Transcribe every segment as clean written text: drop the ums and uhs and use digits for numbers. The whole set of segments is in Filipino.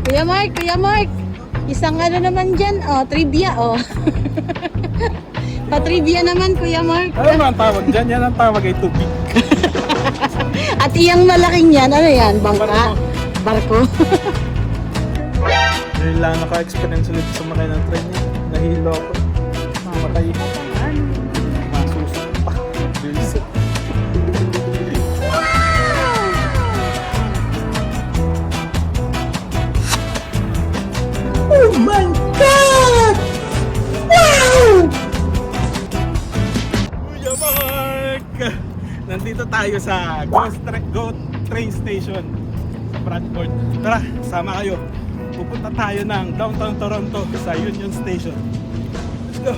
Kuya Mark. Isang ano naman dyan, oh, trivia, oh. Pa-trivia naman, Kuya Mark. Ano naman ang tawag dyan? Yan ang tawag ay tubig. At iyang malaking yan, ano yan, bangka? Barko. Ngayon lang naka-experience ulit sa makay ng train niya. Nahilo ako. Mamatay. Masusok pa. Bilis. Oh my God! Wow! Kuya Mark! Nandito tayo sa Go Train Station sa Bradford. Tara, sama kayo. Pupunta tayo ng downtown Toronto sa Union Station. Let's go!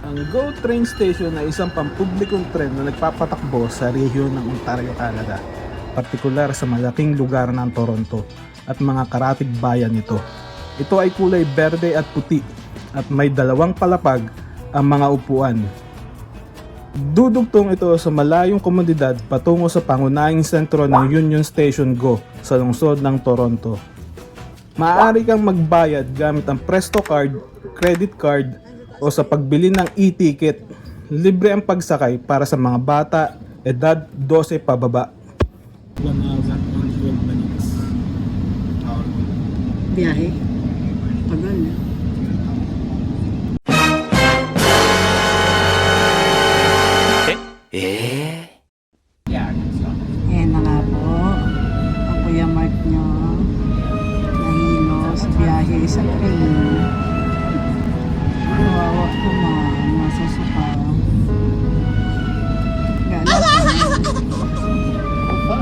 Ang Go Train Station ay isang pampublikong tren na nagpapatakbo sa rehiyon ng Ontario, Canada, partikular sa malaking lugar ng Toronto at mga karatig bayan nito. Ito ay kulay berde at puti at may dalawang palapag ang mga upuan. Dudugtong ito sa malayong komunidad patungo sa pangunahing sentro ng Union Station Go sa lungsod ng Toronto. Maaari kang magbayad gamit ang Presto Card, credit card o sa pagbili ng e-ticket. Libre ang pagsakay para sa mga bata, edad 12 pababa. 1 hour and 12 minutes. Biyahe. Tagal. Ayan na nga po. Ang Kuya Mark nyo. Nahilo sa biyahe sa train. Kawawa naman. Masusuka. Gano'n pa.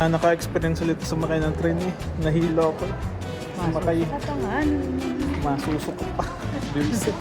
Naka-experience ulit sa makay ng train eh. Nahilo ako. Makay. Masusok pa. Bilis.